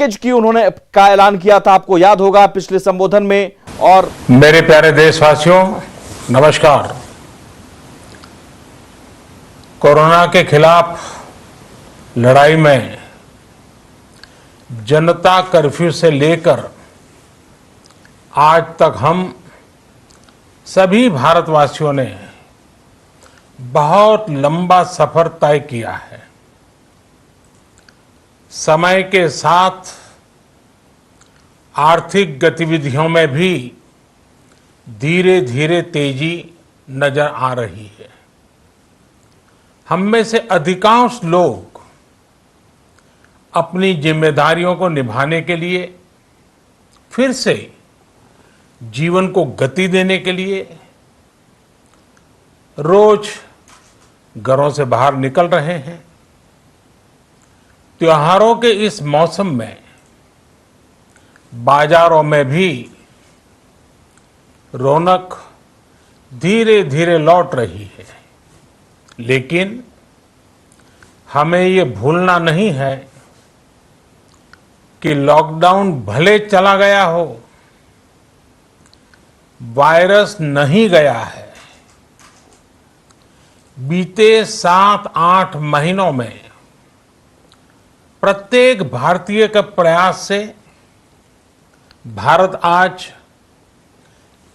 Package की उन्होंने का ऐलान किया था, आपको याद होगा पिछले संबोधन में। और मेरे प्यारे देशवासियों, नमस्कार। कोरोना के खिलाफ लड़ाई में जनता कर्फ्यू से लेकर आज तक हम सभी भारतवासियों ने बहुत लंबा सफर तय किया है। समय के साथ आर्थिक गतिविधियों में भी धीरे धीरे तेजी नजर आ रही है। हम में से अधिकांश लोग अपनी जिम्मेदारियों को निभाने के लिए, फिर से जीवन को गति देने के लिए रोज घरों से बाहर निकल रहे हैं। त्योहारों के इस मौसम में बाजारों में भी रौनक धीरे धीरे लौट रही है, लेकिन हमें ये भूलना नहीं है कि लॉकडाउन भले चला गया हो, वायरस नहीं गया है। बीते 7-8 महीनों में प्रत्येक भारतीय के प्रयास से भारत आज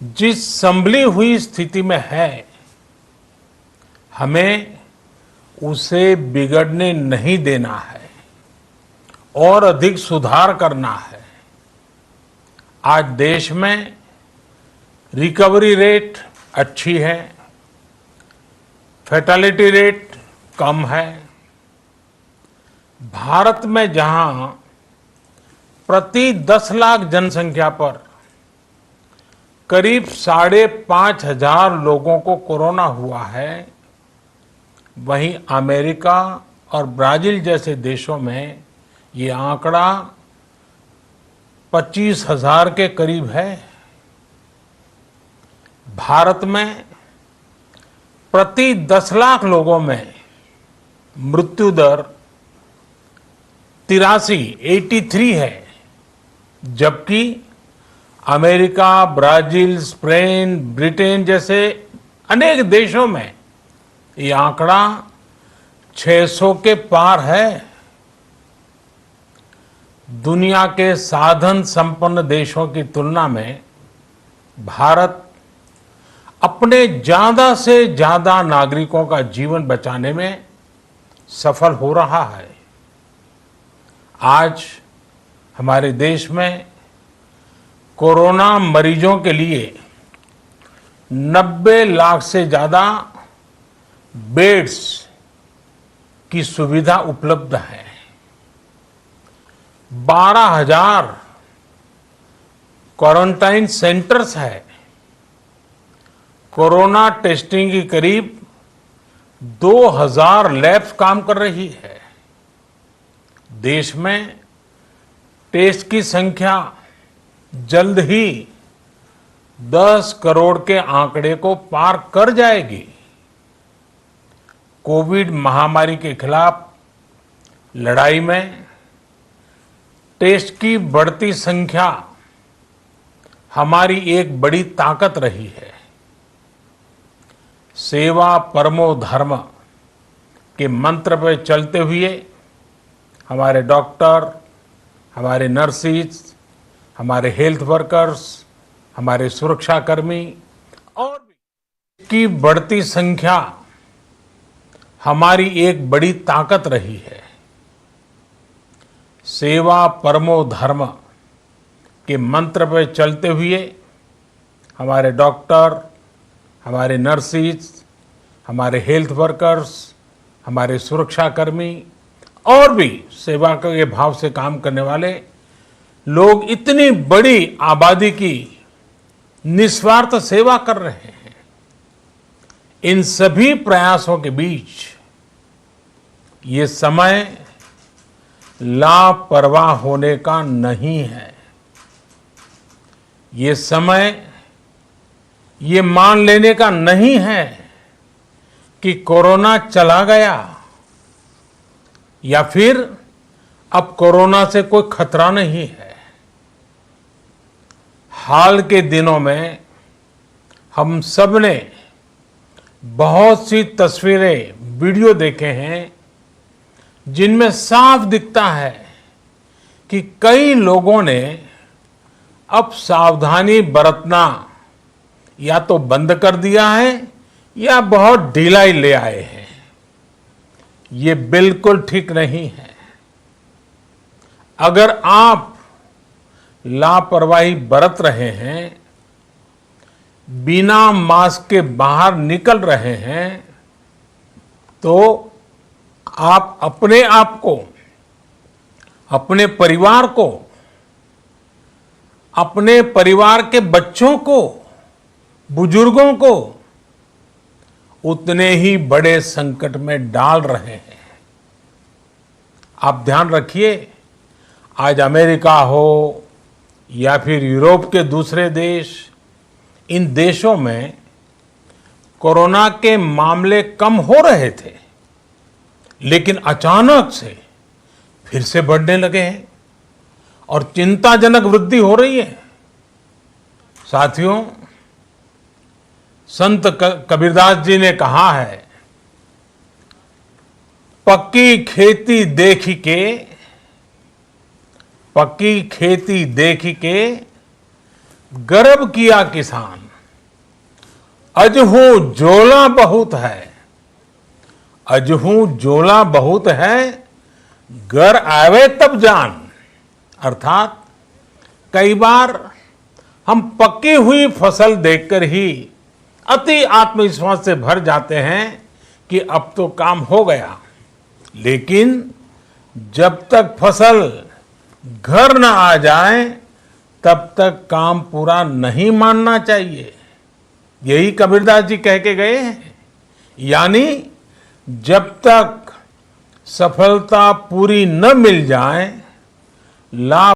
जिस संभली हुई स्थिति में है, हमें उसे बिगड़ने नहीं देना है और अधिक सुधार करना है। आज देश में रिकवरी रेट अच्छी है, फैटेलिटी रेट कम है। भारत में जहां प्रति 10 लाख जनसंख्या पर करीब 5,500 लोगों को कोरोना हुआ है, वहीं अमेरिका और ब्राजील जैसे देशों में ये आंकड़ा 25,000 के करीब है। भारत में प्रति 10 लाख लोगों में मृत्यु दर 83 है, जबकि अमेरिका, ब्राजील, स्पेन, ब्रिटेन जैसे अनेक देशों में ये आंकड़ा 600 के पार है। दुनिया के साधन संपन्न देशों की तुलना में भारत अपने ज्यादा से ज्यादा नागरिकों का जीवन बचाने में सफल हो रहा है। आज हमारे देश में कोरोना मरीजों के लिए 90 लाख से ज्यादा बेड्स की सुविधा उपलब्ध है। 12,000 क्वारंटाइन सेंटर्स है। कोरोना टेस्टिंग की करीब 2,000 लैब्स काम कर रही है। देश में टेस्ट की संख्या जल्द ही 10 करोड़ के आंकड़े को पार कर जाएगी। कोविड महामारी के खिलाफ लड़ाई में टेस्ट की बढ़ती संख्या हमारी एक बड़ी ताकत रही है। सेवा परमो धर्म के मंत्र पर चलते हुए हमारे डॉक्टर, हमारे नर्सिस, हमारे हेल्थ वर्कर्स, हमारे सुरक्षाकर्मी और भी की बढ़ती संख्या हमारी एक बड़ी ताकत रही है। सेवा परमो धर्म के मंत्र पर चलते हुए हमारे डॉक्टर, हमारे नर्सिस, हमारे हेल्थ वर्कर्स, हमारे सुरक्षाकर्मी और भी सेवा के भाव से काम करने वाले लोग इतनी बड़ी आबादी की निस्वार्थ सेवा कर रहे हैं। इन सभी प्रयासों के बीच ये समय लापरवाह होने का नहीं है। ये समय ये मान लेने का नहीं है कि कोरोना चला गया या फिर अब कोरोना से कोई खतरा नहीं है। हाल के दिनों में हम सब ने बहुत सी तस्वीरें, वीडियो देखे हैं जिनमें साफ दिखता है कि कई लोगों ने अब सावधानी बरतना या तो बंद कर दिया है या बहुत ढिलाई ले आए हैं। ये बिल्कुल ठीक नहीं है। अगर आप लापरवाही बरत रहे हैं, बिना मास्क के बाहर निकल रहे हैं, तो आप अपने आप को, अपने परिवार को, अपने परिवार के बच्चों को, बुजुर्गों को उतने ही बड़े संकट में डाल रहे हैं। आप ध्यान रखिए, आज अमेरिका हो या फिर यूरोप के दूसरे देश, इन देशों में कोरोना के मामले कम हो रहे थे, लेकिन अचानक से फिर से बढ़ने लगे हैं और चिंताजनक वृद्धि हो रही है। साथियों, संत कबीरदास जी ने कहा है, पक्की खेती देखी के, पक्की खेती देखी के गर्व किया किसान, अजहू जोला बहुत है, अजहू जोला बहुत है, घर आवे तब जान। अर्थात कई बार हम पक्की हुई फसल देखकर ही अति आत्मविश्वास से भर जाते हैं कि अब तो काम हो गया, लेकिन जब तक फसल घर न आ जाए तब तक काम पूरा नहीं मानना चाहिए। यही कबीरदास जी कह के गए हैं। यानी जब तक सफलता पूरी न मिल जाए, लाभ